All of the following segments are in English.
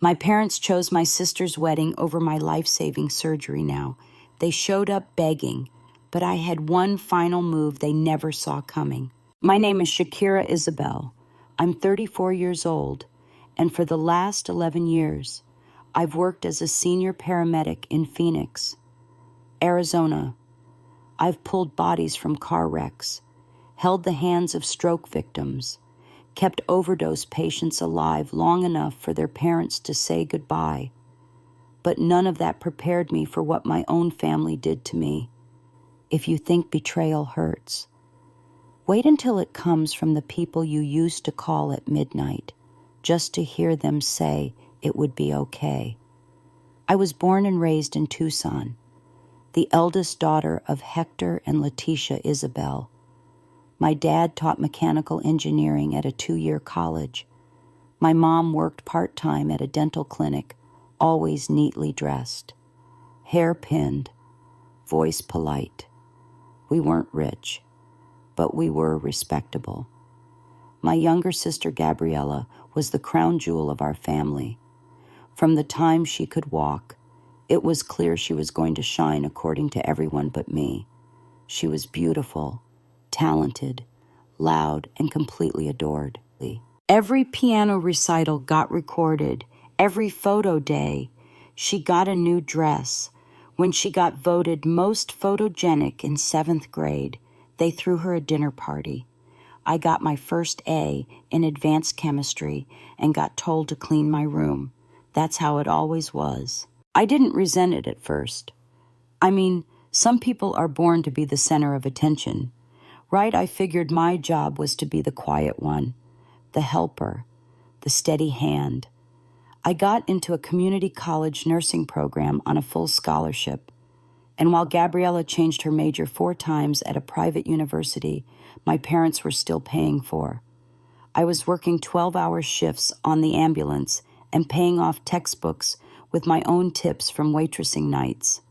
My parents chose my sister's wedding over my life-saving surgery now. They showed up begging, but I had one final move they never saw coming. My name is Shakira Isabel. I'm 34 years old, and for the last 11 years, I've worked as a senior paramedic in Phoenix, Arizona. I've pulled bodies from car wrecks, held the hands of stroke victims, kept overdose patients alive long enough for their parents to say goodbye. But none of that prepared me for what my own family did to me. If you think betrayal hurts, wait until it comes from the people you used to call at midnight, just to hear them say it would be okay. I was born and raised in Tucson, the eldest daughter of Hector and Letitia Isabel. My dad taught mechanical engineering at a 2-year college. My mom worked part-time at a dental clinic, always neatly dressed. Hair pinned, voice polite. We weren't rich, but we were respectable. My younger sister Gabriella was the crown jewel of our family. From the time she could walk, it was clear she was going to shine according to everyone but me. She was beautiful, talented, loud, and completely adored. Every piano recital got recorded. Every photo day, she got a new dress. When she got voted most photogenic in 7th grade, they threw her a dinner party. I got my first A in advanced chemistry and got told to clean my room. That's how it always was. I didn't resent it at first. I mean, some people are born to be the center of attention. Right, I figured my job was to be the quiet one, the helper, the steady hand. I got into a community college nursing program on a full scholarship, and while Gabriella changed her major 4 times at a private university my parents were still paying for, I was working 12-hour shifts on the ambulance and paying off textbooks with my own tips from waitressing nights.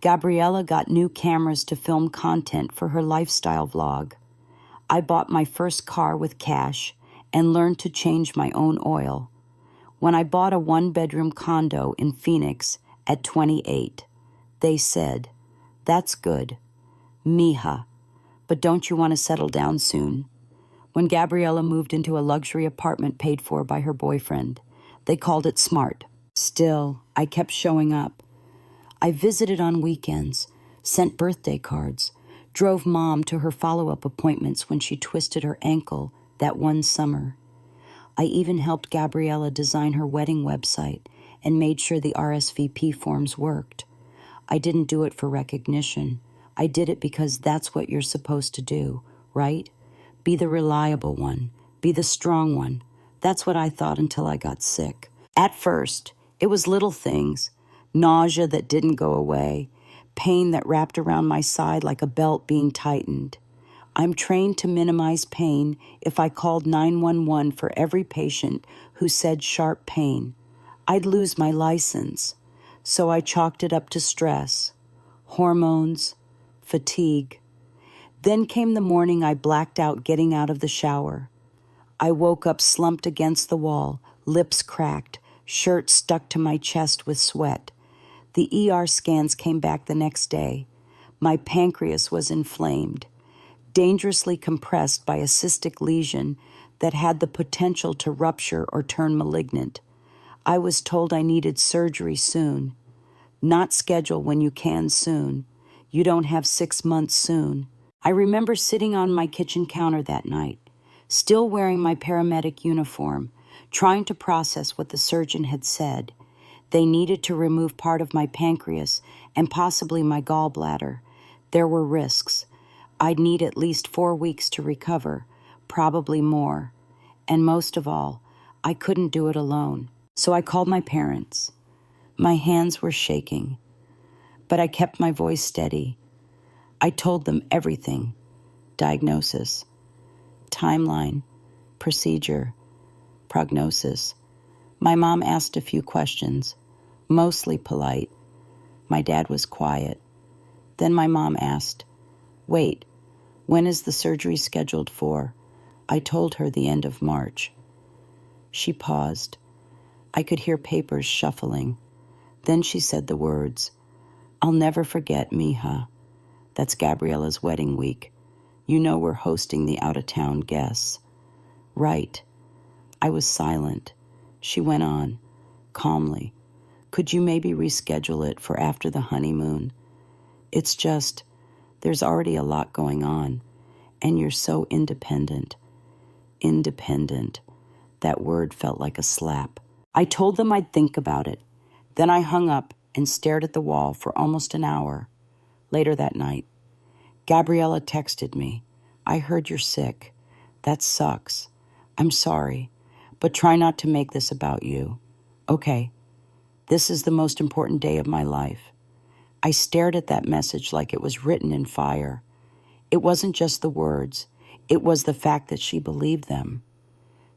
Gabriella got new cameras to film content for her lifestyle vlog. I bought my first car with cash and learned to change my own oil. When I bought a 1-bedroom condo in Phoenix at 28, they said, "That's good, mija, but don't you want to settle down soon?" When Gabriella moved into a luxury apartment paid for by her boyfriend, they called it smart. Still, I kept showing up. I visited on weekends, sent birthday cards, drove Mom to her follow-up appointments when she twisted her ankle that one summer. I even helped Gabriella design her wedding website and made sure the RSVP forms worked. I didn't do it for recognition. I did it because that's what you're supposed to do, right? Be the reliable one. Be the strong one. That's what I thought until I got sick. At first, it was little things. Nausea that didn't go away, pain that wrapped around my side like a belt being tightened. I'm trained to minimize pain if I called 911 for every patient who said sharp pain. I'd lose my license, so I chalked it up to stress, hormones, fatigue. Then came the morning I blacked out getting out of the shower. I woke up slumped against the wall, lips cracked, shirt stuck to my chest with sweat. The ER scans came back the next day. My pancreas was inflamed, dangerously compressed by a cystic lesion that had the potential to rupture or turn malignant. I was told I needed surgery soon. Not schedule when you can soon. You don't have 6 months soon. I remember sitting on my kitchen counter that night, still wearing my paramedic uniform, trying to process what the surgeon had said. They needed to remove part of my pancreas and possibly my gallbladder. There were risks. I'd need at least 4 weeks to recover, probably more. And most of all, I couldn't do it alone. So I called my parents. My hands were shaking, but I kept my voice steady. I told them everything: diagnosis, timeline, procedure, prognosis. My mom asked a few questions, mostly polite. My dad was quiet. Then my mom asked, "Wait, when is the surgery scheduled for?" I told her the end of March. She paused. I could hear papers shuffling. Then she said the words, "I'll never forget, mija. That's Gabriella's wedding week. You know we're hosting the out-of-town guests." "Right." I was silent. She went on, calmly. "Could you maybe reschedule it for after the honeymoon? It's just, there's already a lot going on, and you're so independent." Independent. That word felt like a slap. I told them I'd think about it. Then I hung up and stared at the wall for almost an hour. Later that night, Gabriella texted me, "I heard you're sick. That sucks. I'm sorry, but try not to make this about you." Okay, this is the most important day of my life. I stared at that message like it was written in fire. It wasn't just the words. It was the fact that she believed them.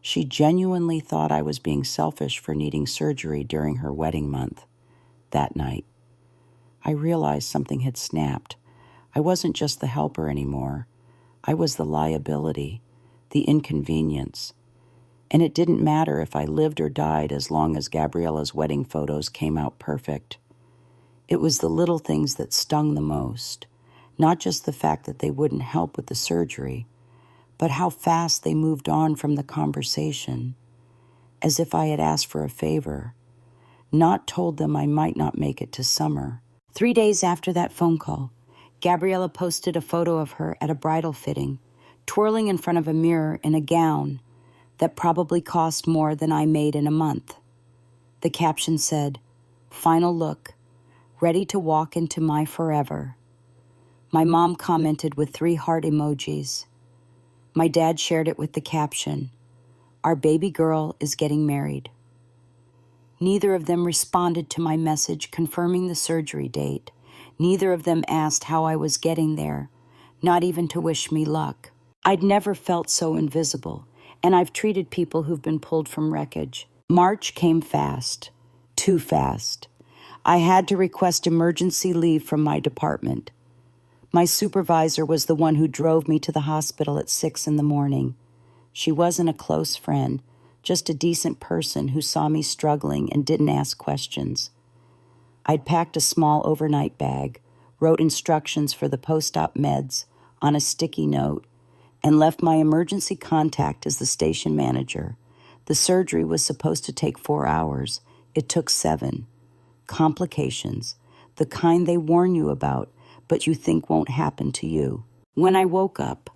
She genuinely thought I was being selfish for needing surgery during her wedding month. That night, I realized something had snapped. I wasn't just the helper anymore. I was the liability, the inconvenience. And it didn't matter if I lived or died as long as Gabriella's wedding photos came out perfect. It was the little things that stung the most, not just the fact that they wouldn't help with the surgery, but how fast they moved on from the conversation, as if I had asked for a favor, not told them I might not make it to summer. 3 days after that phone call, Gabriella posted a photo of her at a bridal fitting, twirling in front of a mirror in a gown that probably cost more than I made in a month. The caption said, "Final look, ready to walk into my forever." My mom commented with 3 heart emojis. My dad shared it with the caption, "Our baby girl is getting married." Neither of them responded to my message confirming the surgery date. Neither of them asked how I was getting there, not even to wish me luck. I'd never felt so invisible, and I've treated people who've been pulled from wreckage. March came fast, too fast. I had to request emergency leave from my department. My supervisor was the one who drove me to the hospital at 6 in the morning. She wasn't a close friend, just a decent person who saw me struggling and didn't ask questions. I'd packed a small overnight bag, wrote instructions for the post-op meds on a sticky note, and left my emergency contact as the station manager. The surgery was supposed to take 4 hours. It took 7. Complications, the kind they warn you about, but you think won't happen to you. When I woke up,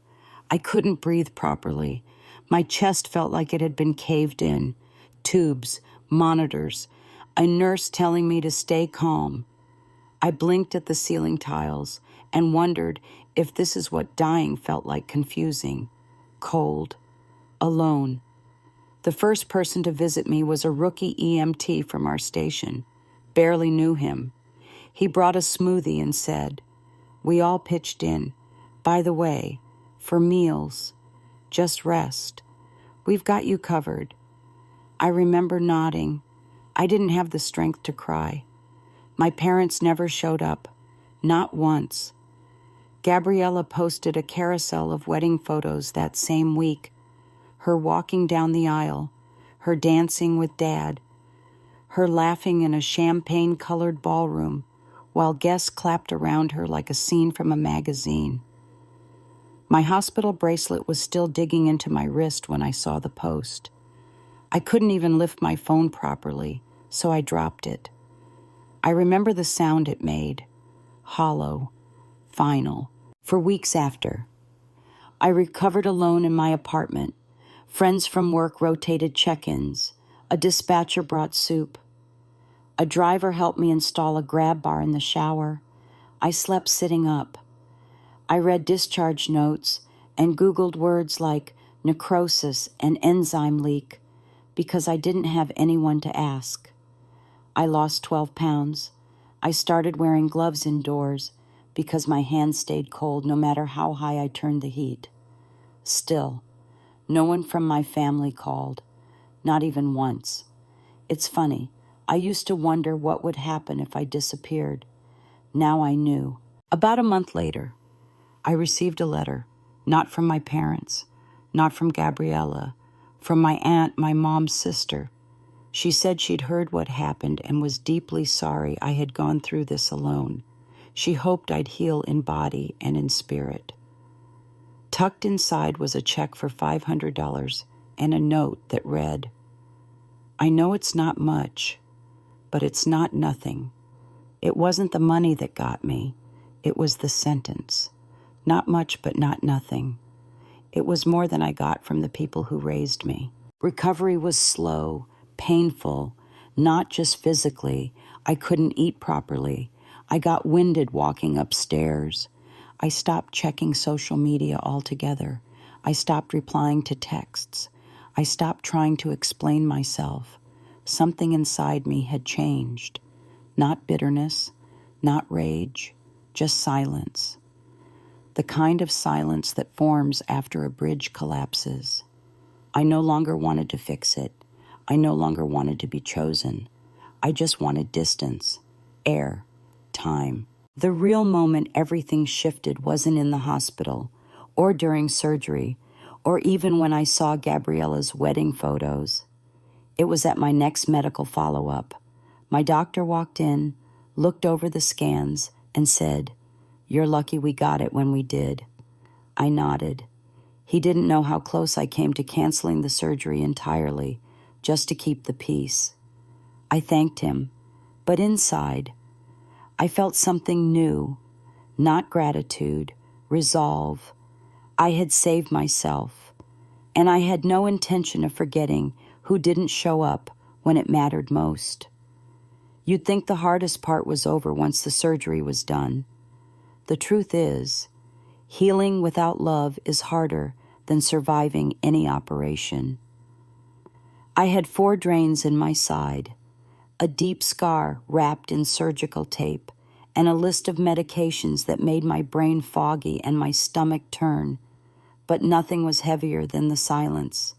I couldn't breathe properly. My chest felt like it had been caved in. Tubes, monitors, a nurse telling me to stay calm. I blinked at the ceiling tiles and wondered if this is what dying felt like, confusing, cold, alone. The first person to visit me was a rookie EMT from our station. Barely knew him. He brought a smoothie and said, "We all pitched in. By the way, for meals, just rest. We've got you covered." I remember nodding. I didn't have the strength to cry. My parents never showed up, not once. Gabriella posted a carousel of wedding photos that same week. Her walking down the aisle, her dancing with Dad, her laughing in a champagne-colored ballroom, while guests clapped around her like a scene from a magazine. My hospital bracelet was still digging into my wrist when I saw the post. I couldn't even lift my phone properly, so I dropped it. I remember the sound it made, hollow, final. For weeks after, I recovered alone in my apartment. Friends from work rotated check-ins. A dispatcher brought soup. A driver helped me install a grab bar in the shower. I slept sitting up. I read discharge notes and Googled words like necrosis and enzyme leak because I didn't have anyone to ask. I lost 12 pounds. I started wearing gloves indoors because my hands stayed cold no matter how high I turned the heat. Still, no one from my family called, not even once. It's funny. I used to wonder what would happen if I disappeared. Now I knew. About a month later, I received a letter, not from my parents, not from Gabriella, from my aunt, my mom's sister. She said she'd heard what happened and was deeply sorry I had gone through this alone. She hoped I'd heal in body and in spirit. Tucked inside was a check for $500 and a note that read, "I know it's not much, but it's not nothing. It wasn't the money that got me. It was the sentence. Not much, but not nothing. It was more than I got from the people who raised me." Recovery was slow, painful, not just physically. I couldn't eat properly. I got winded walking upstairs. I stopped checking social media altogether. I stopped replying to texts. I stopped trying to explain myself. Something inside me had changed. Not bitterness, not rage, just silence. The kind of silence that forms after a bridge collapses. I no longer wanted to fix it. I no longer wanted to be chosen. I just wanted distance, air, time. The real moment everything shifted wasn't in the hospital, or during surgery, or even when I saw Gabriella's wedding photos. It was at my next medical follow-up. My doctor walked in, looked over the scans, and said, "You're lucky we got it when we did." I nodded. He didn't know how close I came to canceling the surgery entirely, just to keep the peace. I thanked him, but inside, I felt something new, not gratitude, resolve. I had saved myself, and I had no intention of forgetting who didn't show up when it mattered most. You'd think the hardest part was over once the surgery was done. The truth is, healing without love is harder than surviving any operation. I had 4 drains in my side, a deep scar wrapped in surgical tape, and a list of medications that made my brain foggy and my stomach turn. But nothing was heavier than the silence.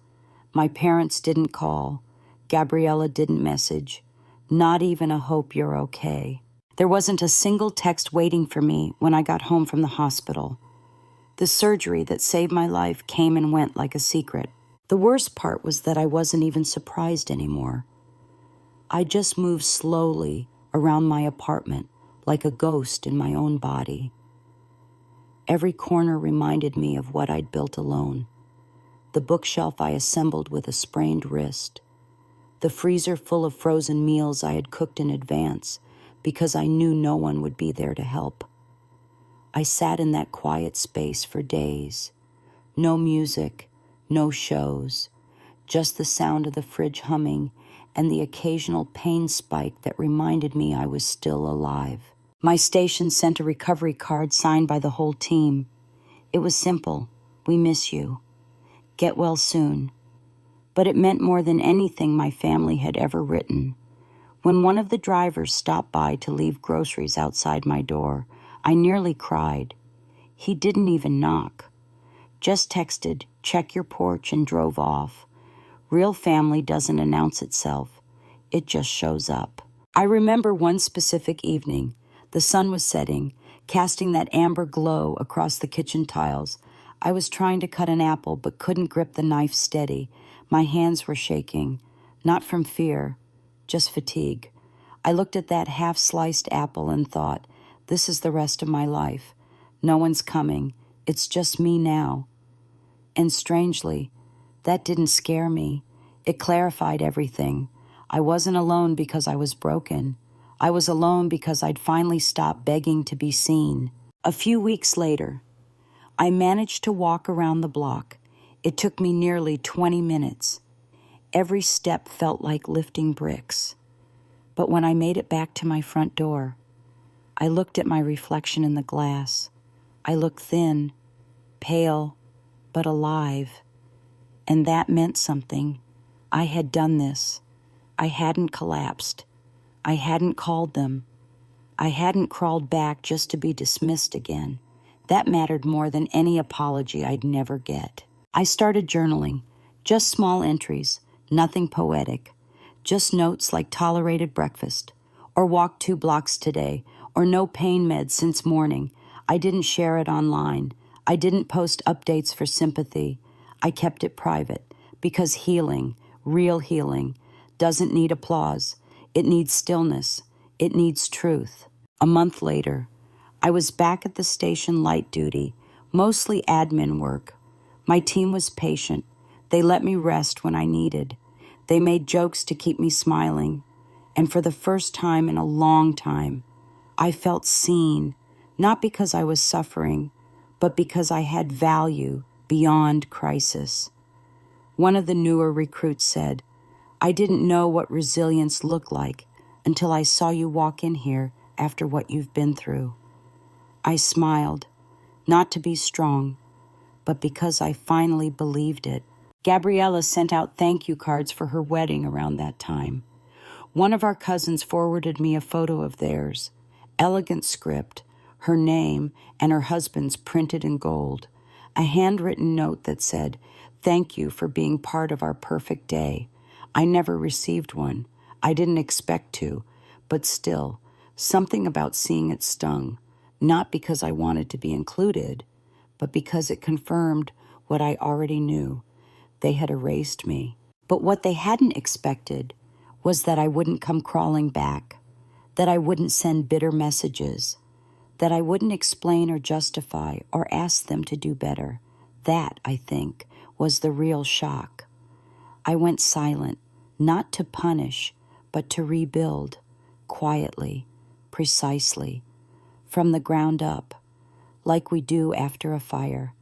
My parents didn't call. Gabriella didn't message. Not even a "hope you're okay." There wasn't a single text waiting for me when I got home from the hospital. The surgery that saved my life came and went like a secret. The worst part was that I wasn't even surprised anymore. I just moved slowly around my apartment like a ghost in my own body. Every corner reminded me of what I'd built alone. The bookshelf I assembled with a sprained wrist. The freezer full of frozen meals I had cooked in advance because I knew no one would be there to help. I sat in that quiet space for days. No music, no shows, just the sound of the fridge humming and the occasional pain spike that reminded me I was still alive. My station sent a recovery card signed by the whole team. It was simple: "We miss you. Get well soon." But it meant more than anything my family had ever written. When one of the drivers stopped by to leave groceries outside my door, I nearly cried. He didn't even knock. Just texted, "Check your porch," and drove off. Real family doesn't announce itself. It just shows up. I remember one specific evening. The sun was setting, casting that amber glow across the kitchen tiles. I was trying to cut an apple but couldn't grip the knife steady. My hands were shaking, not from fear, just fatigue. I looked at that half-sliced apple and thought, this is the rest of my life. No one's coming. It's just me now. And strangely, that didn't scare me. It clarified everything. I wasn't alone because I was broken. I was alone because I'd finally stopped begging to be seen. A few weeks later, I managed to walk around the block. It took me nearly 20 minutes. Every step felt like lifting bricks. But when I made it back to my front door, I looked at my reflection in the glass. I looked thin, pale, but alive. And that meant something. I had done this. I hadn't collapsed. I hadn't called them. I hadn't crawled back just to be dismissed again. That mattered more than any apology I'd never get. I started journaling, just small entries, nothing poetic, just notes like tolerated breakfast, or walked 2 blocks today, or no pain meds since morning. I didn't share it online. I didn't post updates for sympathy. I kept it private because healing, real healing, doesn't need applause. It needs stillness. It needs truth. A month later, I was back at the station light duty, mostly admin work. My team was patient. They let me rest when I needed. They made jokes to keep me smiling. And for the first time in a long time, I felt seen, not because I was suffering, but because I had value beyond crisis. One of the newer recruits said, "I didn't know what resilience looked like until I saw you walk in here after what you've been through." I smiled, not to be strong, but because I finally believed it. Gabriella sent out thank you cards for her wedding around that time. One of our cousins forwarded me a photo of theirs, elegant script, her name and her husband's printed in gold, a handwritten note that said, "Thank you for being part of our perfect day." I never received one. I didn't expect to, but still, something about seeing it stung, not because I wanted to be included, but because it confirmed what I already knew. They had erased me. But what they hadn't expected was that I wouldn't come crawling back, that I wouldn't send bitter messages, that I wouldn't explain or justify or ask them to do better. That, I think, was the real shock. I went silent, not to punish, but to rebuild, quietly, precisely, from the ground up, like we do after a fire.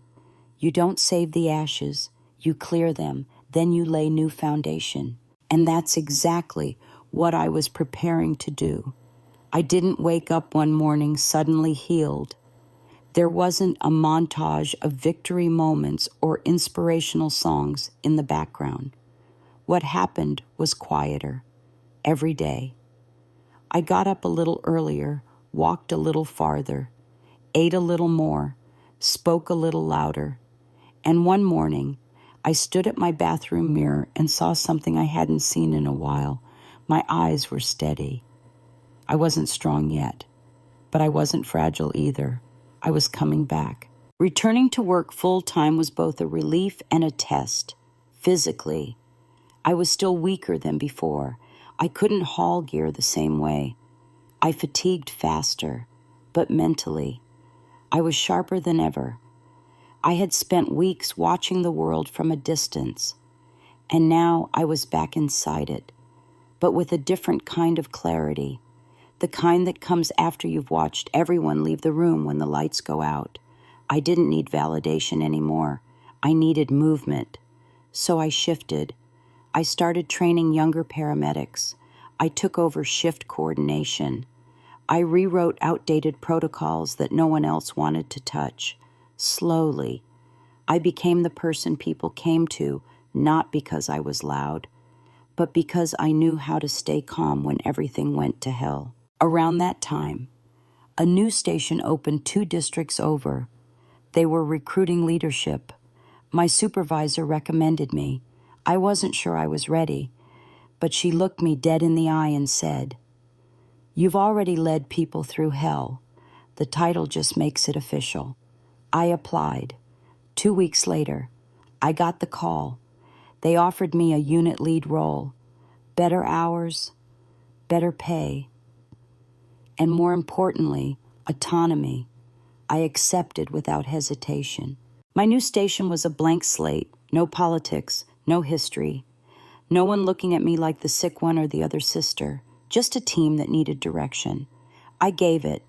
You don't save the ashes, you clear them, then you lay new foundation. And that's exactly what I was preparing to do. I didn't wake up one morning suddenly healed. There wasn't a montage of victory moments or inspirational songs in the background. What happened was quieter, every day. I got up a little earlier, walked a little farther, ate a little more, spoke a little louder. And one morning, I stood at my bathroom mirror and saw something I hadn't seen in a while. My eyes were steady. I wasn't strong yet, but I wasn't fragile either. I was coming back. Returning to work full-time was both a relief and a test. Physically, I was still weaker than before. I couldn't haul gear the same way. I fatigued faster, but mentally, I was sharper than ever. I had spent weeks watching the world from a distance, and now I was back inside it, but with a different kind of clarity, the kind that comes after you've watched everyone leave the room when the lights go out. I didn't need validation anymore. I needed movement. So I shifted. I started training younger paramedics. I took over shift coordination. I rewrote outdated protocols that no one else wanted to touch. Slowly, I became the person people came to, not because I was loud, but because I knew how to stay calm when everything went to hell. Around that time, a new station opened 2 districts over. They were recruiting leadership. My supervisor recommended me. I wasn't sure I was ready, but she looked me dead in the eye and said, "You've already led people through hell. The title just makes it official." I applied. 2 weeks later, I got the call. They offered me a unit lead role, better hours, better pay, and more importantly, autonomy. I accepted without hesitation. My new station was a blank slate, no politics, no history, no one looking at me like the sick one or the other sister, just a team that needed direction. I gave it.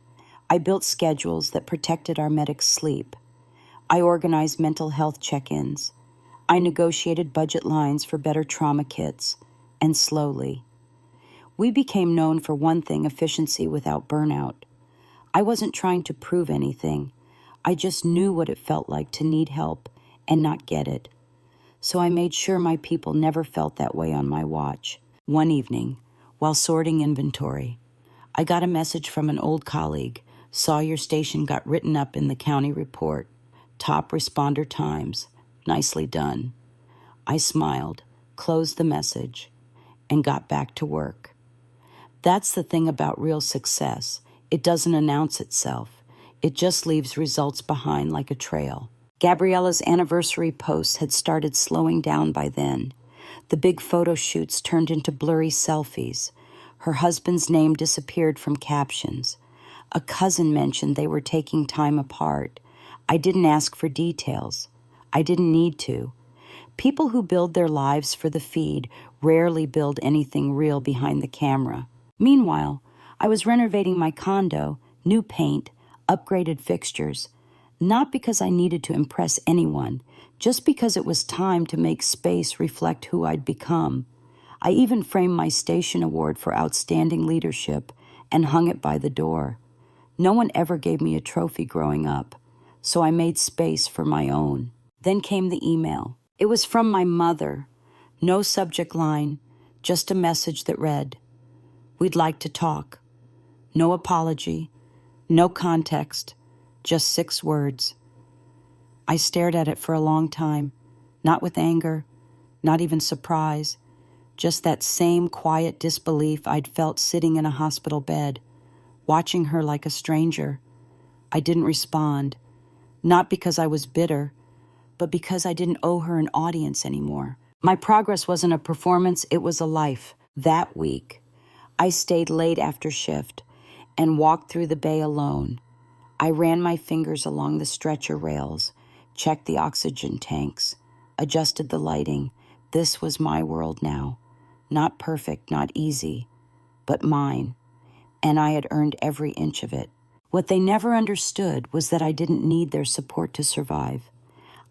I built schedules that protected our medics' sleep. I organized mental health check-ins. I negotiated budget lines for better trauma kits, and slowly, we became known for one thing: efficiency without burnout. I wasn't trying to prove anything. I just knew what it felt like to need help and not get it. So I made sure my people never felt that way on my watch. One evening, while sorting inventory, I got a message from an old colleague. "Saw your station got written up in the county report. Top responder times. Nicely done." I smiled, closed the message, and got back to work. That's the thing about real success. It doesn't announce itself. It just leaves results behind like a trail. Gabriella's anniversary posts had started slowing down by then. The big photo shoots turned into blurry selfies. Her husband's name disappeared from captions. A cousin mentioned they were taking time apart. I didn't ask for details. I didn't need to. People who build their lives for the feed rarely build anything real behind the camera. Meanwhile, I was renovating my condo, new paint, upgraded fixtures, not because I needed to impress anyone, just because it was time to make space reflect who I'd become. I even framed my station award for outstanding leadership and hung it by the door. No one ever gave me a trophy growing up, so I made space for my own. Then came the email. It was from my mother. No subject line, just a message that read, "We'd like to talk." No apology, no context, just 6 words. I stared at it for a long time, not with anger, not even surprise, just that same quiet disbelief I'd felt sitting in a hospital bed, watching her like a stranger. I didn't respond, not because I was bitter, but because I didn't owe her an audience anymore. My progress wasn't a performance, it was a life. That week, I stayed late after shift and walked through the bay alone. I ran my fingers along the stretcher rails, checked the oxygen tanks, adjusted the lighting. This was my world now. Not perfect, not easy, but mine. And I had earned every inch of it. What they never understood was that I didn't need their support to survive.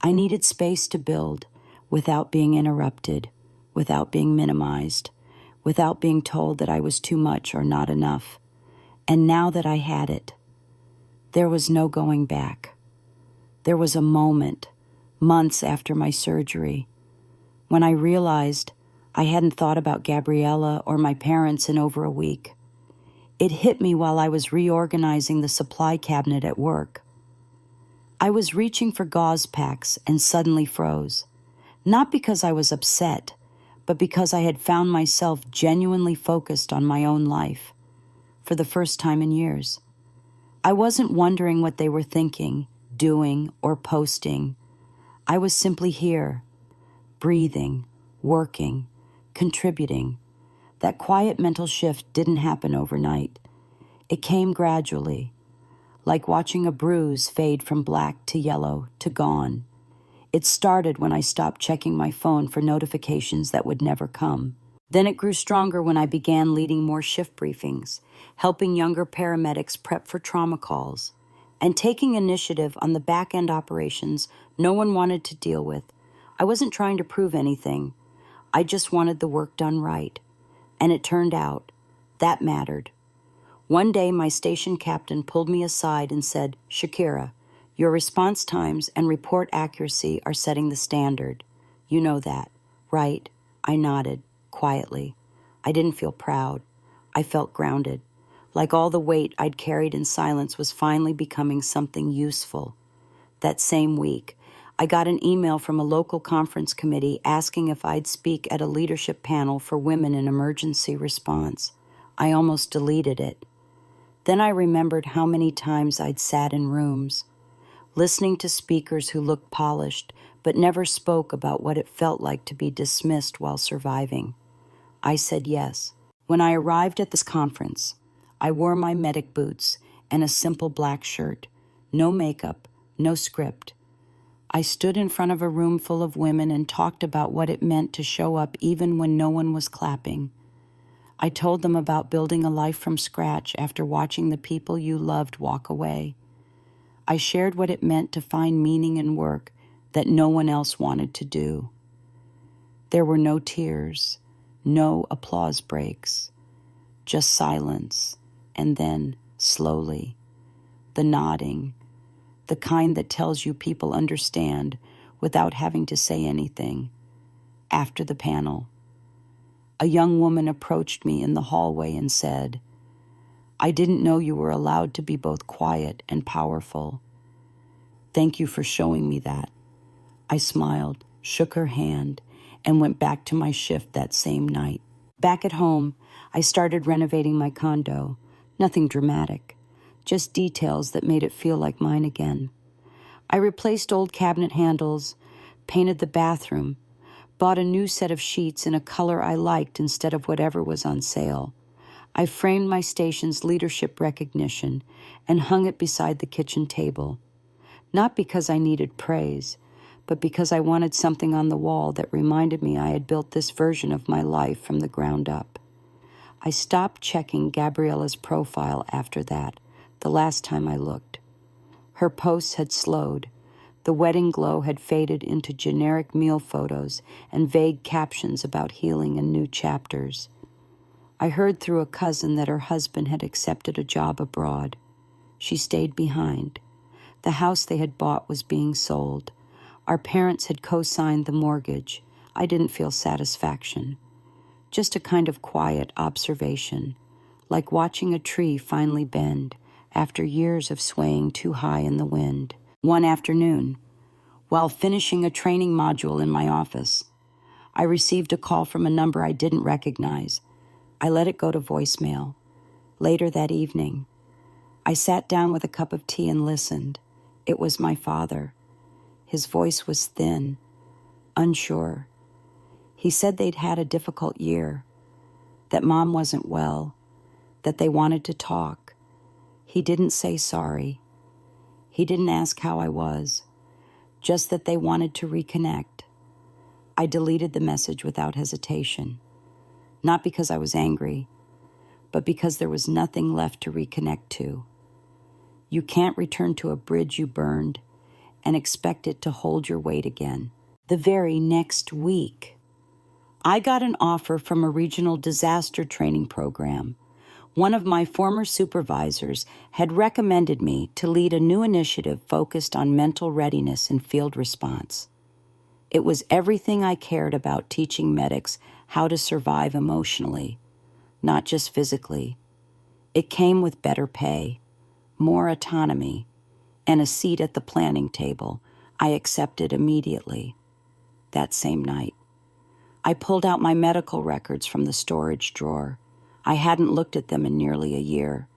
I needed space to build without being interrupted, without being minimized, without being told that I was too much or not enough. And now that I had it, there was no going back. There was a moment, months after my surgery, when I realized I hadn't thought about Gabriella or my parents in over a week. It hit me while I was reorganizing the supply cabinet at work. I was reaching for gauze packs and suddenly froze, not because I was upset, but because I had found myself genuinely focused on my own life, for the first time in years. I wasn't wondering what they were thinking, doing, or posting. I was simply here, breathing, working, contributing. That quiet mental shift didn't happen overnight. It came gradually, like watching a bruise fade from black to yellow to gone. It started when I stopped checking my phone for notifications that would never come. Then it grew stronger when I began leading more shift briefings, helping younger paramedics prep for trauma calls, and taking initiative on the back-end operations no one wanted to deal with. I wasn't trying to prove anything. I just wanted the work done right. And it turned out that mattered. One day, my station captain pulled me aside and said, "Shakira, your response times and report accuracy are setting the standard. You know that, right?" I nodded, quietly. I didn't feel proud. I felt grounded, like all the weight I'd carried in silence was finally becoming something useful. That same week, I got an email from a local conference committee asking if I'd speak at a leadership panel for women in emergency response. I almost deleted it. Then I remembered how many times I'd sat in rooms, listening to speakers who looked polished but never spoke about what it felt like to be dismissed while surviving. I said yes. When I arrived at this conference, I wore my medic boots and a simple black shirt, no makeup, no script. I stood in front of a room full of women and talked about what it meant to show up even when no one was clapping. I told them about building a life from scratch after watching the people you loved walk away. I shared what it meant to find meaning in work that no one else wanted to do. There were no tears, no applause breaks, just silence, and then, slowly, the nodding, the kind that tells you people understand without having to say anything. After the panel, a young woman approached me in the hallway and said, "I didn't know you were allowed to be both quiet and powerful. Thank you for showing me that." I smiled, shook her hand, and went back to my shift that same night. Back at home, I started renovating my condo. Nothing dramatic, just details that made it feel like mine again. I replaced old cabinet handles, painted the bathroom, bought a new set of sheets in a color I liked instead of whatever was on sale. I framed my station's leadership recognition and hung it beside the kitchen table. Not because I needed praise, but because I wanted something on the wall that reminded me I had built this version of my life from the ground up. I stopped checking Gabriella's profile after that, the last time I looked. Her posts had slowed. The wedding glow had faded into generic meal photos and vague captions about healing and new chapters. I heard through a cousin that her husband had accepted a job abroad. She stayed behind. The house they had bought was being sold. Our parents had co-signed the mortgage. I didn't feel satisfaction. Just a kind of quiet observation, like watching a tree finally bend after years of swaying too high in the wind. One afternoon, while finishing a training module in my office, I received a call from a number I didn't recognize. I let it go to voicemail. Later that evening, I sat down with a cup of tea and listened. It was my father. His voice was thin, unsure. He said they'd had a difficult year, that Mom wasn't well, that they wanted to talk. He didn't say sorry. He didn't ask how I was, just that they wanted to reconnect. I deleted the message without hesitation, not because I was angry, but because there was nothing left to reconnect to. You can't return to a bridge you burned and expect it to hold your weight again. The very next week, I got an offer from a regional disaster training program. One of my former supervisors had recommended me to lead a new initiative focused on mental readiness and field response. It was everything I cared about teaching medics how to survive emotionally, not just physically. It came with better pay, more autonomy, and a seat at the planning table. I accepted immediately. That same night, I pulled out my medical records from the storage drawer. I hadn't looked at them in nearly a year.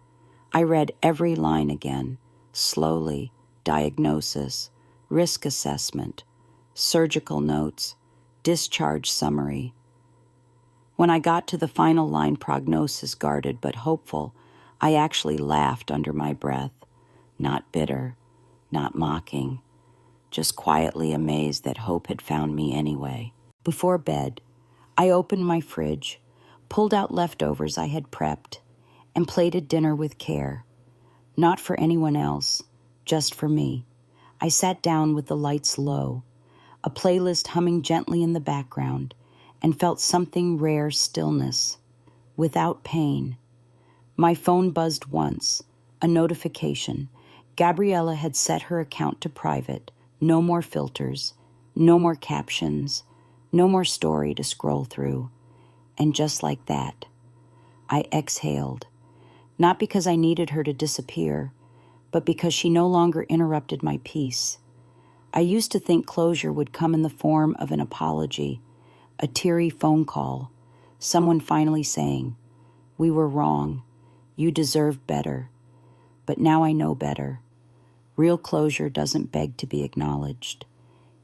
I read every line again, slowly: diagnosis, risk assessment, surgical notes, discharge summary. When I got to the final line, prognosis guarded but hopeful, I actually laughed under my breath, not bitter, not mocking, just quietly amazed that hope had found me anyway. Before bed, I opened my fridge, pulled out leftovers I had prepped, and plated dinner with care. Not for anyone else, just for me. I sat down with the lights low, a playlist humming gently in the background, and felt something rare stillness, without pain. My phone buzzed once, a notification. Gabriella had set her account to private. No more filters, no more captions, no more story to scroll through. And just like that, I exhaled, not because I needed her to disappear, but because she no longer interrupted my peace. I used to think closure would come in the form of an apology, a teary phone call, someone finally saying, "We were wrong, you deserve better." But now I know better. Real closure doesn't beg to be acknowledged.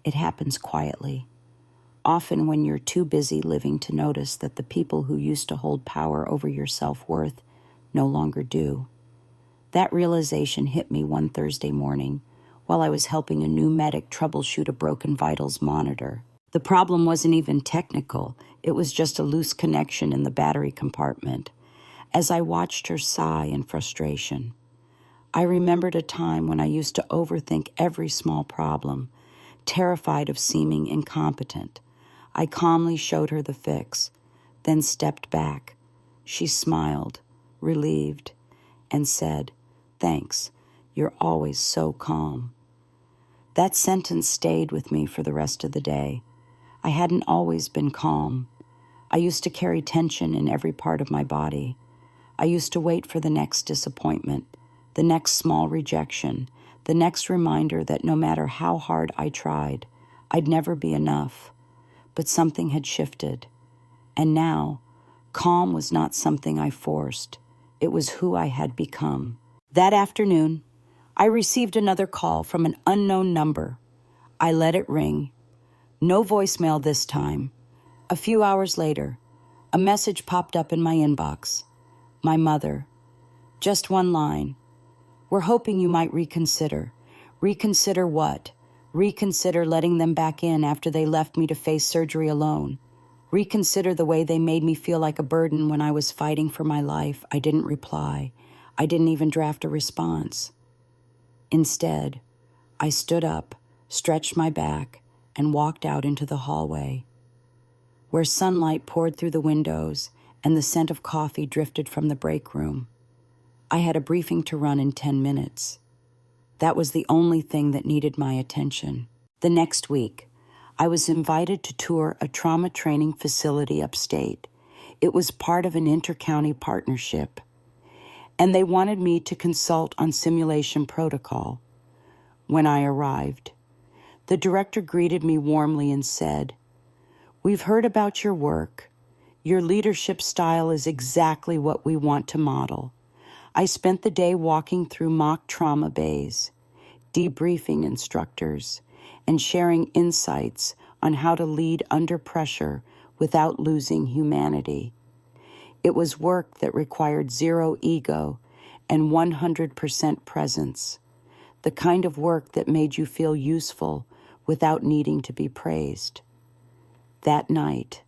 It happens quietly, often when you're too busy living to notice that the people who used to hold power over your self-worth no longer do. That realization hit me one Thursday morning while I was helping a new medic troubleshoot a broken vitals monitor. The problem wasn't even technical. It was just a loose connection in the battery compartment. As I watched her sigh in frustration, I remembered a time when I used to overthink every small problem, terrified of seeming incompetent. I calmly showed her the fix, then stepped back. She smiled, relieved, and said, "Thanks, you're always so calm." That sentence stayed with me for the rest of the day. I hadn't always been calm. I used to carry tension in every part of my body. I used to wait for the next disappointment, the next small rejection, the next reminder that no matter how hard I tried, I'd never be enough. But something had shifted. And now, calm was not something I forced. It was who I had become. That afternoon, I received another call from an unknown number. I let it ring. No voicemail this time. A few hours later, a message popped up in my inbox. My mother. Just one line. We're hoping you might reconsider. Reconsider what? Reconsider letting them back in after they left me to face surgery alone. Reconsider the way they made me feel like a burden when I was fighting for my life. I didn't reply. I didn't even draft a response. Instead, I stood up, stretched my back, and walked out into the hallway, where sunlight poured through the windows and the scent of coffee drifted from the break room. I had a briefing to run in 10 minutes. That was the only thing that needed my attention. The next week, I was invited to tour a trauma training facility upstate. It was part of an inter-county partnership, and they wanted me to consult on simulation protocol. When I arrived, the director greeted me warmly and said, "We've heard about your work. Your leadership style is exactly what we want to model." I spent the day walking through mock trauma bays, debriefing instructors, and sharing insights on how to lead under pressure without losing humanity. It was work that required zero ego and 100% presence, the kind of work that made you feel useful without needing to be praised. That night,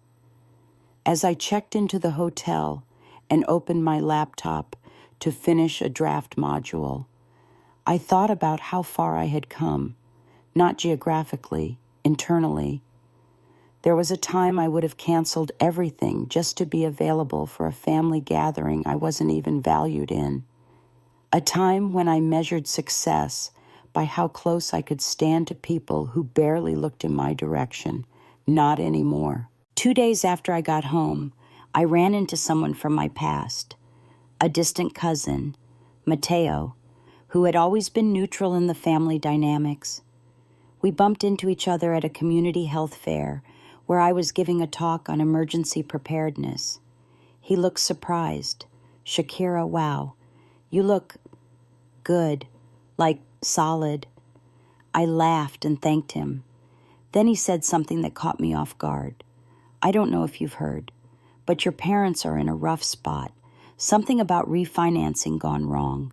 as I checked into the hotel and opened my laptop to finish a draft module, I thought about how far I had come, not geographically, internally. There was a time I would have canceled everything just to be available for a family gathering I wasn't even valued in. A time when I measured success by how close I could stand to people who barely looked in my direction. Not anymore. 2 days after I got home, I ran into someone from my past, a distant cousin, Mateo, who had always been neutral in the family dynamics. We bumped into each other at a community health fair where I was giving a talk on emergency preparedness. He looked surprised. "Shakira, wow, you look good, like solid." I laughed and thanked him. Then he said something that caught me off guard. "I don't know if you've heard, but your parents are in a rough spot. Something about refinancing gone wrong.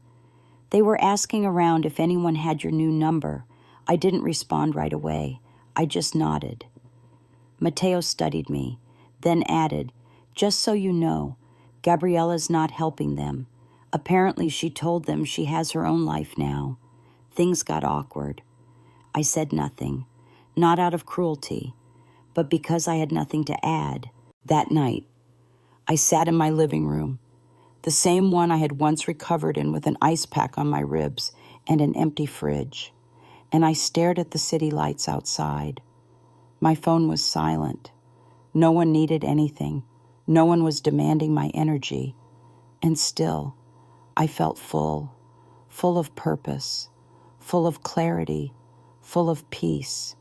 They were asking around if anyone had your new number. I didn't respond right away. I just nodded." Mateo studied me, then added, "Just so you know, Gabriella's not helping them. Apparently she told them she has her own life now." Things got awkward. I said nothing, not out of cruelty, but because I had nothing to add. That night, I sat in my living room, the same one I had once recovered in with an ice pack on my ribs and an empty fridge, and I stared at the city lights outside. My phone was silent. No one needed anything. No one was demanding my energy. And still, I felt full of purpose, full of clarity, full of peace.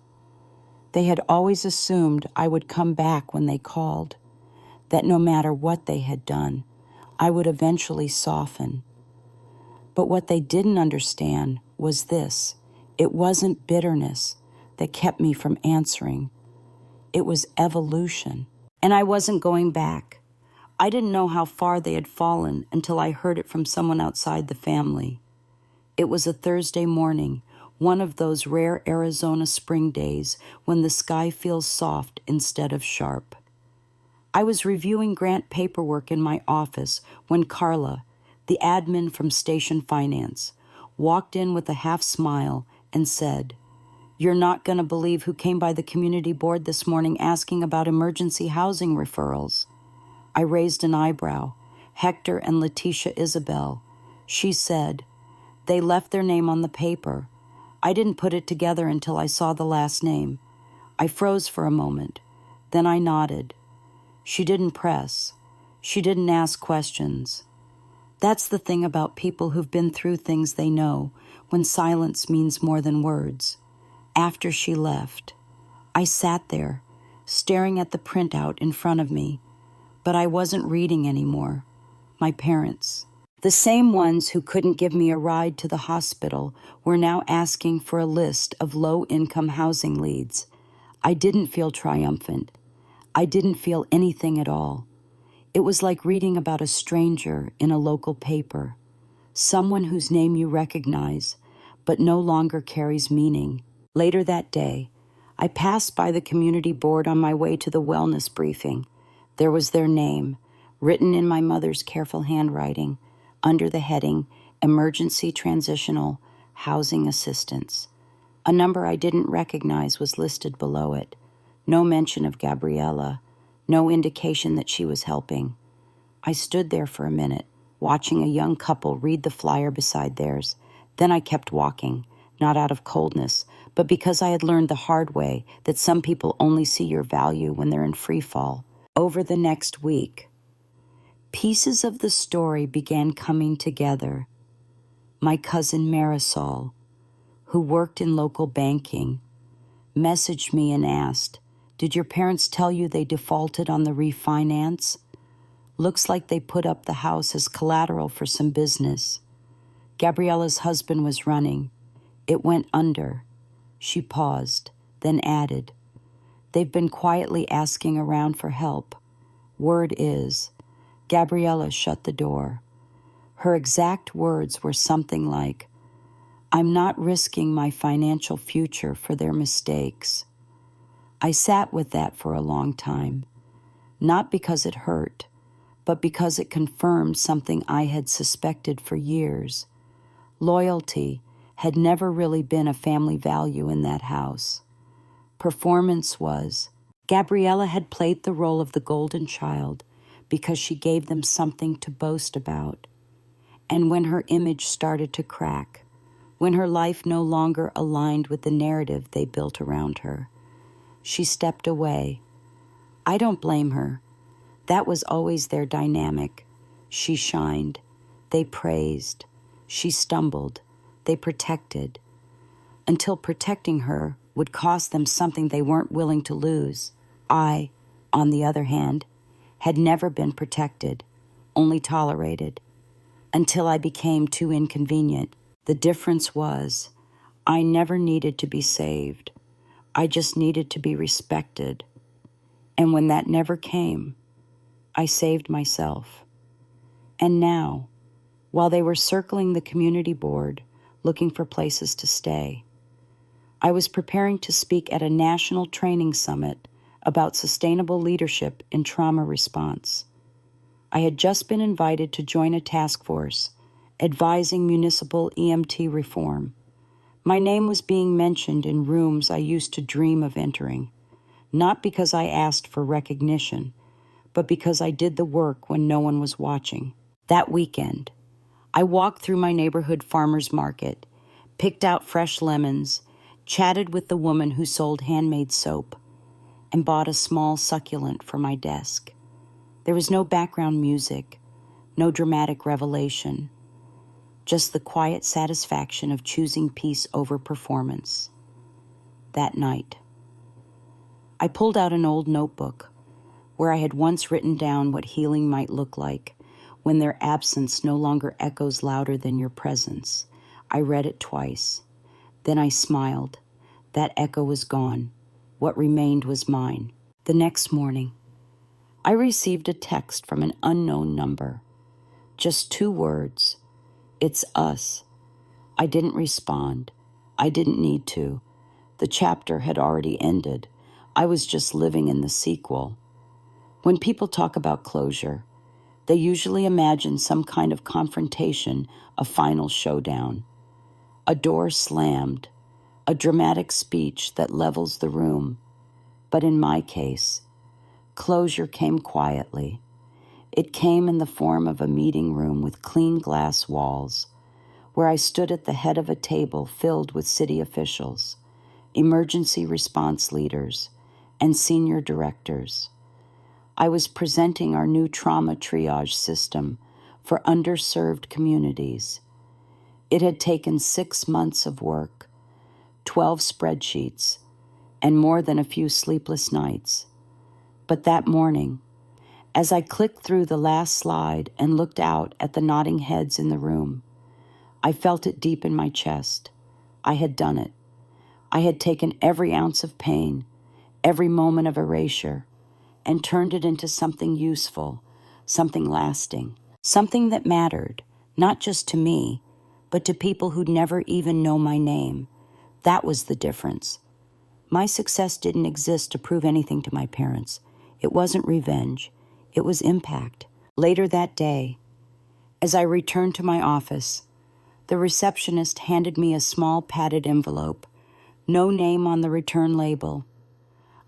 They had always assumed I would come back when they called, that no matter what they had done, I would eventually soften. But what they didn't understand was this: it wasn't bitterness that kept me from answering. It was evolution. And I wasn't going back. I didn't know how far they had fallen until I heard it from someone outside the family. It was a Thursday morning, one of those rare Arizona spring days when the sky feels soft instead of sharp. I was reviewing grant paperwork in my office when Carla, the admin from Station Finance, walked in with a half smile and said, "You're not going to believe who came by the community board this morning asking about emergency housing referrals." I raised an eyebrow. Hector and Letitia Isabel. She said, "They left their name on the paper." I didn't put it together until I saw the last name. I froze for a moment. Then I nodded. She didn't press. She didn't ask questions. That's the thing about people who've been through things they know, when silence means more than words. After she left, I sat there, staring at the printout in front of me, but I wasn't reading anymore. My parents, the same ones who couldn't give me a ride to the hospital, were now asking for a list of low-income housing leads. I didn't feel triumphant. I didn't feel anything at all. It was like reading about a stranger in a local paper, someone whose name you recognize, but no longer carries meaning. Later that day, I passed by the community board on my way to the wellness briefing. There was their name, written in my mother's careful handwriting, under the heading, Emergency Transitional Housing Assistance. A number I didn't recognize was listed below it. No mention of Gabriella, no indication that she was helping. I stood there for a minute, watching a young couple read the flyer beside theirs. Then I kept walking, not out of coldness, but because I had learned the hard way that some people only see your value when they're in free fall. Over the next week, pieces of the story began coming together. My cousin Marisol, who worked in local banking, messaged me and asked, "Did your parents tell you they defaulted on the refinance? Looks like they put up the house as collateral for some business." Gabriella's husband was running. It went under. She paused, then added, "They've been quietly asking around for help. Word is, Gabriella shut the door." Her exact words were something like, "I'm not risking my financial future for their mistakes." I sat with that for a long time, not because it hurt, but because it confirmed something I had suspected for years. Loyalty had never really been a family value in that house. Performance was. Gabriella had played the role of the golden child because she gave them something to boast about. And when her image started to crack, when her life no longer aligned with the narrative they built around her, she stepped away. I don't blame her. That was always their dynamic. She shined. They praised. She stumbled. They protected. Until protecting her would cost them something they weren't willing to lose. I, on the other hand, had never been protected, only tolerated, until I became too inconvenient. The difference was, I never needed to be saved. I just needed to be respected. And when that never came, I saved myself. And now, while they were circling the community board, looking for places to stay, I was preparing to speak at a national training summit about sustainable leadership in trauma response. I had just been invited to join a task force advising municipal EMT reform. My name was being mentioned in rooms I used to dream of entering, not because I asked for recognition, but because I did the work when no one was watching. That weekend, I walked through my neighborhood farmer's market, picked out fresh lemons, chatted with the woman who sold handmade soap, and bought a small succulent for my desk. There was no background music, no dramatic revelation, just the quiet satisfaction of choosing peace over performance. That night, I pulled out an old notebook where I had once written down what healing might look like when their absence no longer echoes louder than your presence. I read it twice. Then I smiled. That echo was gone. What remained was mine. The next morning, I received a text from an unknown number. Just 2 words. "It's us." I didn't respond. I didn't need to. The chapter had already ended. I was just living in the sequel. When people talk about closure, they usually imagine some kind of confrontation, a final showdown. A door slammed, a dramatic speech that levels the room. But in my case, closure came quietly. It came in the form of a meeting room with clean glass walls, where I stood at the head of a table filled with city officials, emergency response leaders, and senior directors. I was presenting our new trauma triage system for underserved communities. It had taken 6 months of work, 12 spreadsheets, and more than a few sleepless nights. But that morning, as I clicked through the last slide and looked out at the nodding heads in the room, I felt it deep in my chest. I had done it. I had taken every ounce of pain, every moment of erasure, and turned it into something useful, something lasting, something that mattered, not just to me, but to people who'd never even know my name. That was the difference. My success didn't exist to prove anything to my parents. It wasn't revenge. It was impact. Later that day, as I returned to my office, the receptionist handed me a small padded envelope, no name on the return label.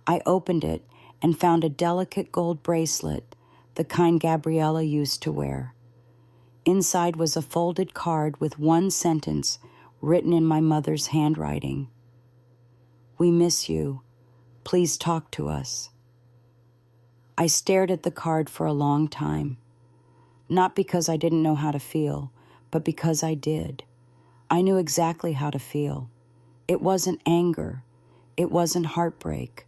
I opened it and found a delicate gold bracelet, the kind Gabriella used to wear. Inside was a folded card with one sentence written in my mother's handwriting. "We miss you. Please talk to us." I stared at the card for a long time, not because I didn't know how to feel, but because I did. I knew exactly how to feel. It wasn't anger. It wasn't heartbreak.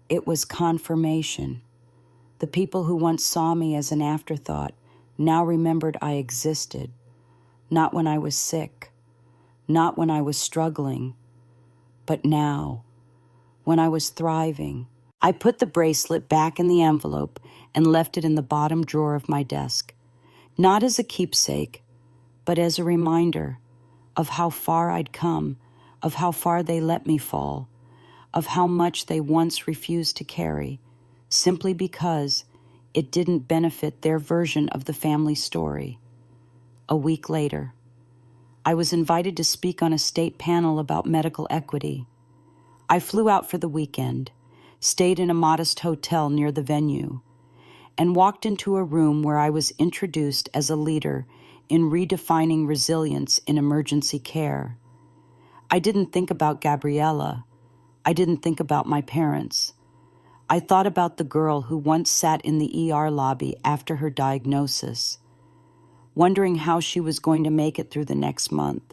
It was confirmation. The people who once saw me as an afterthought now remembered I existed, not when I was sick, not when I was struggling, but now, when I was thriving. I put the bracelet back in the envelope and left it in the bottom drawer of my desk, not as a keepsake, but as a reminder of how far I'd come, of how far they let me fall, of how much they once refused to carry, simply because it didn't benefit their version of the family story. A week later, I was invited to speak on a state panel about medical equity. I flew out for the weekend, stayed in a modest hotel near the venue, and walked into a room where I was introduced as a leader in redefining resilience in emergency care. I didn't think about Gabriella. I didn't think about my parents. I thought about the girl who once sat in the ER lobby after her diagnosis, wondering how she was going to make it through the next month.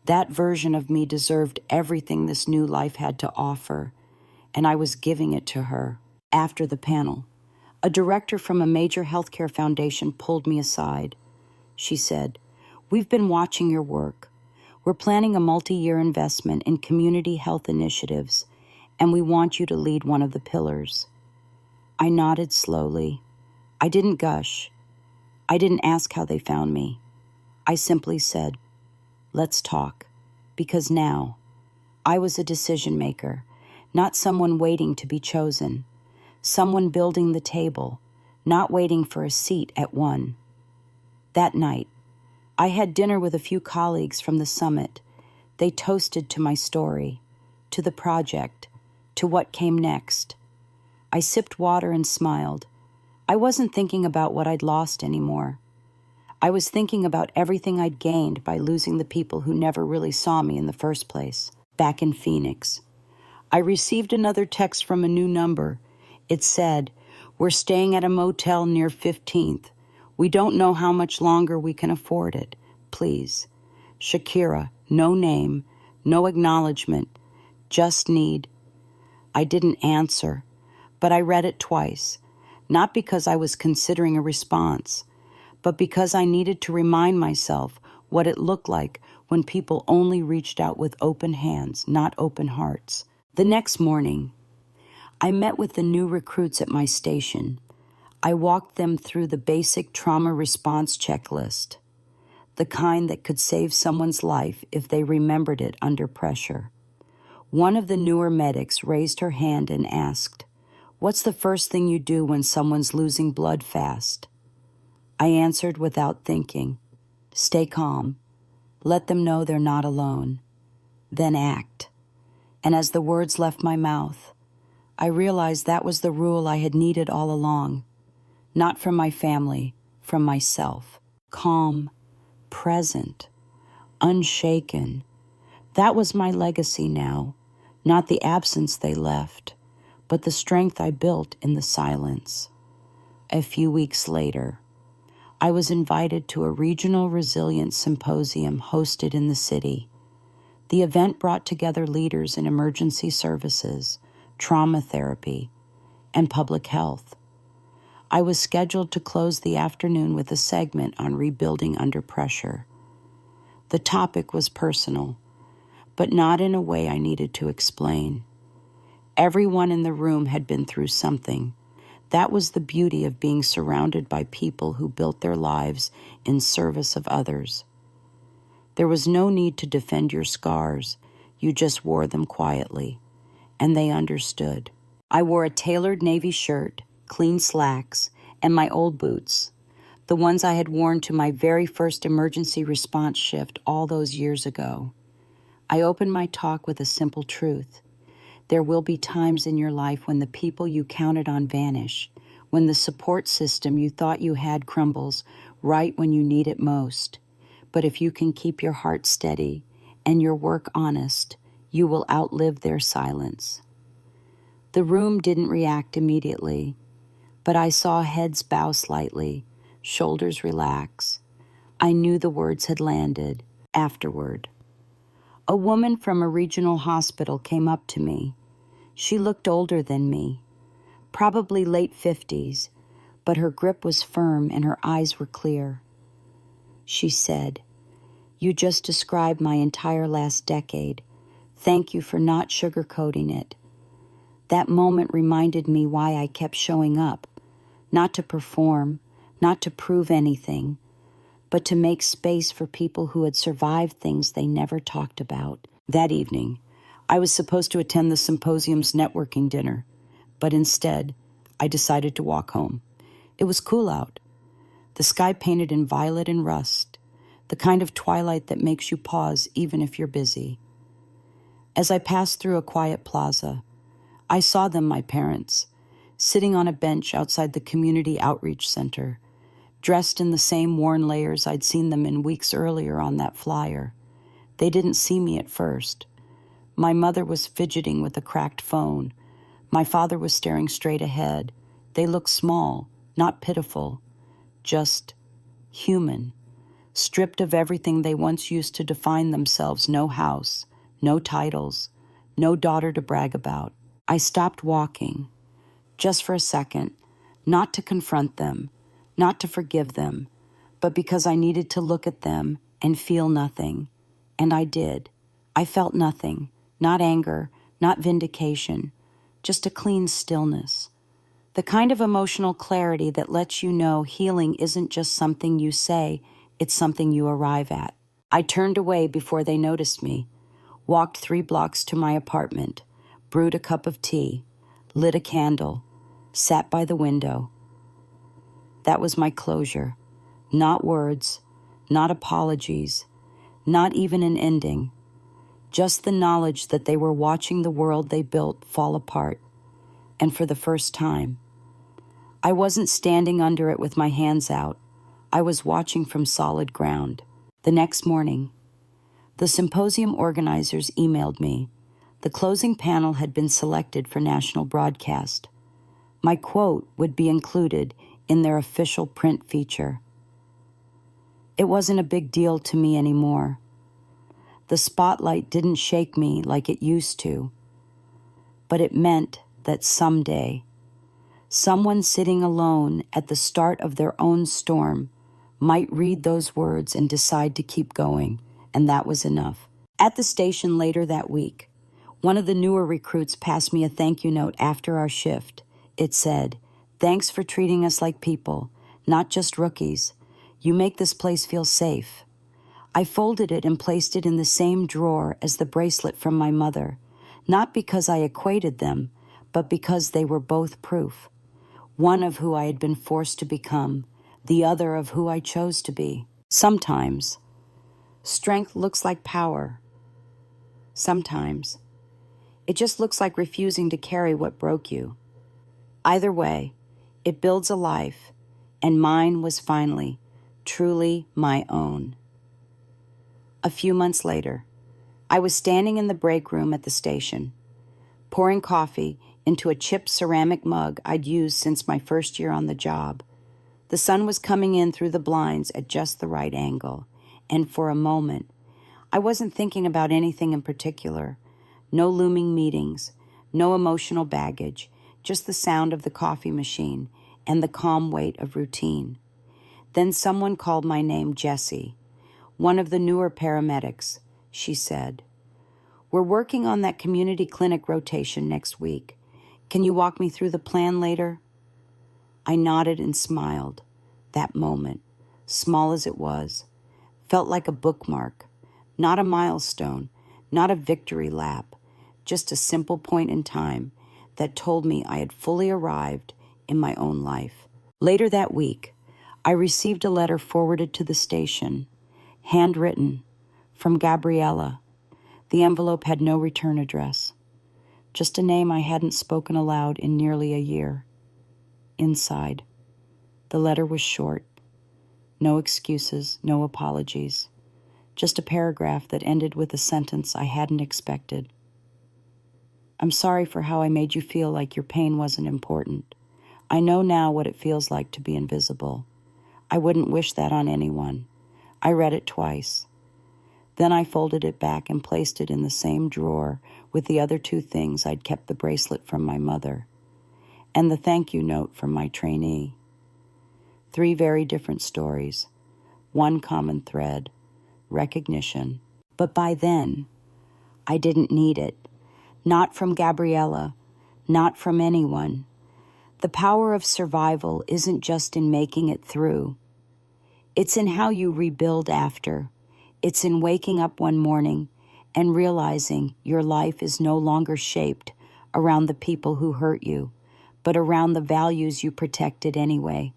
That version of me deserved everything this new life had to offer, and I was giving it to her. After the panel, a director from a major healthcare foundation pulled me aside. She said, "We've been watching your work. We're planning a multi-year investment in community health initiatives, and we want you to lead one of the pillars." I nodded slowly. I didn't gush. I didn't ask how they found me. I simply said, "Let's talk," because now I was a decision maker, not someone waiting to be chosen, someone building the table, not waiting for a seat at one. That night, I had dinner with a few colleagues from the summit. They toasted to my story, to the project, to what came next. I sipped water and smiled. I wasn't thinking about what I'd lost anymore. I was thinking about everything I'd gained by losing the people who never really saw me in the first place. Back in Phoenix, I received another text from a new number. It said, "We're staying at a motel near 15th. We don't know how much longer we can afford it. Please. Shakira, no name, no acknowledgement, just need." I didn't answer, but I read it twice, not because I was considering a response, but because I needed to remind myself what it looked like when people only reached out with open hands, not open hearts. The next morning, I met with the new recruits at my station. I walked them through the basic trauma response checklist, the kind that could save someone's life if they remembered it under pressure. One of the newer medics raised her hand and asked, "What's the first thing you do when someone's losing blood fast?" I answered without thinking, "Stay calm. Let them know they're not alone. Then act." And as the words left my mouth, I realized that was the rule I had needed all along. Not from my family, from myself. Calm, present, unshaken. That was my legacy now, not the absence they left, but the strength I built in the silence. A few weeks later, I was invited to a regional resilience symposium hosted in the city. The event brought together leaders in emergency services, trauma therapy, and public health. I was scheduled to close the afternoon with a segment on rebuilding under pressure. The topic was personal, but not in a way I needed to explain. Everyone in the room had been through something. That was the beauty of being surrounded by people who built their lives in service of others. There was no need to defend your scars. You just wore them quietly, and they understood. I wore a tailored navy shirt, clean slacks, and my old boots, the ones I had worn to my very first emergency response shift all those years ago. I opened my talk with a simple truth. There will be times in your life when the people you counted on vanish, when the support system you thought you had crumbles right when you need it most. But if you can keep your heart steady and your work honest, you will outlive their silence. The room didn't react immediately, but I saw heads bow slightly, shoulders relax. I knew the words had landed. Afterward, a woman from a regional hospital came up to me. She looked older than me, probably late 50s, but her grip was firm and her eyes were clear. She said, "You just described my entire last decade. Thank you for not sugarcoating it." That moment reminded me why I kept showing up, not to perform, not to prove anything, but to make space for people who had survived things they never talked about. That evening, I was supposed to attend the symposium's networking dinner, but instead, I decided to walk home. It was cool out. The sky painted in violet and rust, the kind of twilight that makes you pause even if you're busy. As I passed through a quiet plaza, I saw them, my parents, sitting on a bench outside the community outreach center, dressed in the same worn layers I'd seen them in weeks earlier on that flyer. They didn't see me at first. My mother was fidgeting with a cracked phone. My father was staring straight ahead. They looked small, not pitiful, just human, stripped of everything they once used to define themselves. No house, no titles, no daughter to brag about. I stopped walking, just for a second, not to confront them, not to forgive them, but because I needed to look at them and feel nothing. And I did. I felt nothing, not anger, not vindication, just a clean stillness. The kind of emotional clarity that lets you know healing isn't just something you say, it's something you arrive at. I turned away before they noticed me, walked 3 blocks to my apartment, brewed a cup of tea, lit a candle, sat by the window. That was my closure. Not words, not apologies, not even an ending. Just the knowledge that they were watching the world they built fall apart. And for the first time, I wasn't standing under it with my hands out. I was watching from solid ground. The next morning, the symposium organizers emailed me. The closing panel had been selected for national broadcast. My quote would be included in their official print feature. It wasn't a big deal to me anymore. The spotlight didn't shake me like it used to, but it meant that someday, someone sitting alone at the start of their own storm might read those words and decide to keep going, and that was enough. At the station later that week, one of the newer recruits passed me a thank you note after our shift. It said, "Thanks for treating us like people, not just rookies. You make this place feel safe." I folded it and placed it in the same drawer as the bracelet from my mother, not because I equated them, but because they were both proof. One of who I had been forced to become, the other of who I chose to be. Sometimes, strength looks like power. Sometimes, it just looks like refusing to carry what broke you. Either way, it builds a life, and mine was finally, truly my own. A few months later, I was standing in the break room at the station, pouring coffee into a chipped ceramic mug I'd used since my first year on the job. The sun was coming in through the blinds at just the right angle, and for a moment, I wasn't thinking about anything in particular. No looming meetings, no emotional baggage, just the sound of the coffee machine and the calm weight of routine. Then someone called my name Jessie, one of the newer paramedics. She said, We're working on that community clinic rotation next week. Can you walk me through the plan later? I nodded and smiled. That moment, small as it was, felt like a bookmark, not a milestone, not a victory lap, just a simple point in time that told me I had fully arrived in my own life. Later that week, I received a letter forwarded to the station, handwritten, from Gabriella. The envelope had no return address, just a name I hadn't spoken aloud in nearly a year. Inside, the letter was short. No excuses, no apologies. Just a paragraph that ended with a sentence I hadn't expected. I'm sorry for how I made you feel like your pain wasn't important. I know now what it feels like to be invisible. I wouldn't wish that on anyone. I read it twice. Then I folded it back and placed it in the same drawer with the other 2 things I'd kept: the bracelet from my mother and the thank you note from my trainee. 3 very different stories, one common thread: recognition. But by then, I didn't need it. Not from Gabriella, not from anyone. The power of survival isn't just in making it through. It's in how you rebuild after. It's in waking up one morning and realizing your life is no longer shaped around the people who hurt you, but around the values you protected anyway.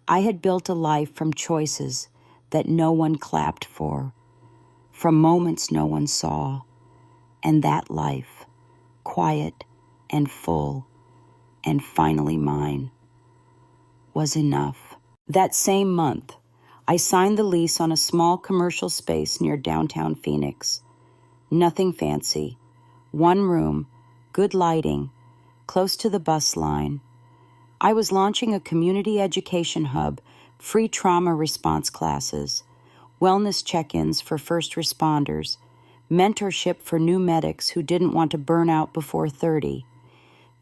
I had built a life from choices that no one clapped for, from moments no one saw, and that life, quiet and full, and finally mine, was enough. That same month, I signed the lease on a small commercial space near downtown Phoenix. Nothing fancy. 1 room, good lighting, close to the bus line. I was launching a community education hub, free trauma response classes, wellness check-ins for first responders, mentorship for new medics who didn't want to burn out before 30.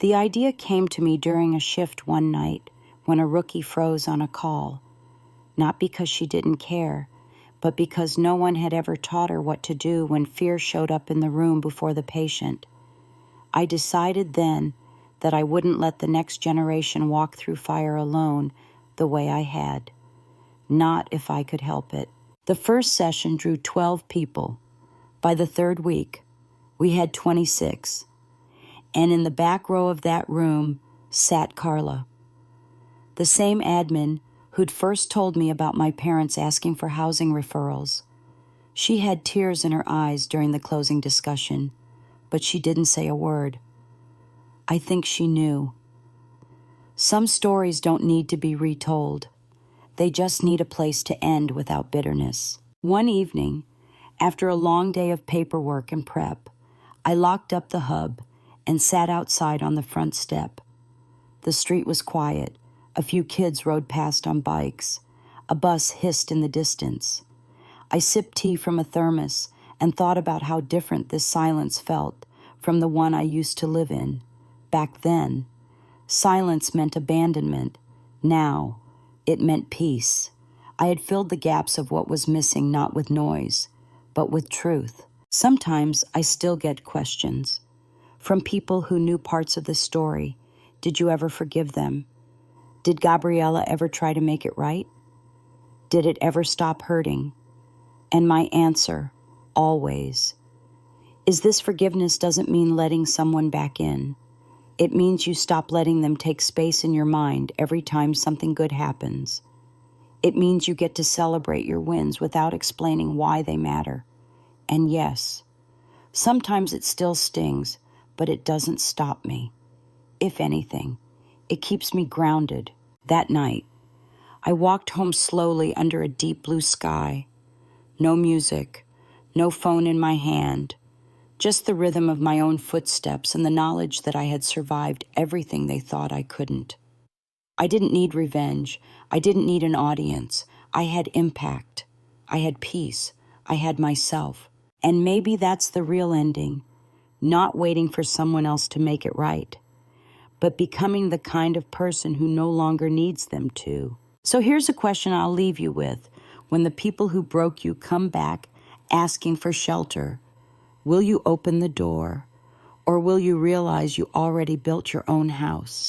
The idea came to me during a shift one night when a rookie froze on a call. Not because she didn't care, but because no one had ever taught her what to do when fear showed up in the room before the patient. I decided then that I wouldn't let the next generation walk through fire alone the way I had. Not if I could help it. The first session drew 12 people. By the 3rd week, we had 26. And in the back row of that room sat Carla, the same admin who'd first told me about my parents asking for housing referrals. She had tears in her eyes during the closing discussion, but she didn't say a word. I think she knew. Some stories don't need to be retold. They just need a place to end without bitterness. One evening, after a long day of paperwork and prep, I locked up the hub and sat outside on the front step. The street was quiet. A few kids rode past on bikes. A bus hissed in the distance. I sipped tea from a thermos and thought about how different this silence felt from the one I used to live in. Back then, silence meant abandonment. Now, it meant peace. I had filled the gaps of what was missing not with noise, but with truth. Sometimes I still get questions from people who knew parts of the story. Did you ever forgive them? Did Gabriella ever try to make it right? Did it ever stop hurting? And my answer, always, is this: forgiveness doesn't mean letting someone back in. It means you stop letting them take space in your mind every time something good happens. It means you get to celebrate your wins without explaining why they matter. And yes, sometimes it still stings, but it doesn't stop me. If anything, it keeps me grounded. That night, I walked home slowly under a deep blue sky. No music, no phone in my hand, just the rhythm of my own footsteps and the knowledge that I had survived everything they thought I couldn't. I didn't need revenge. I didn't need an audience. I had impact. I had peace. I had myself. And maybe that's the real ending, not waiting for someone else to make it right, but becoming the kind of person who no longer needs them to. So here's a question I'll leave you with. When the people who broke you come back asking for shelter, Will you open the door, or will you realize you already built your own house?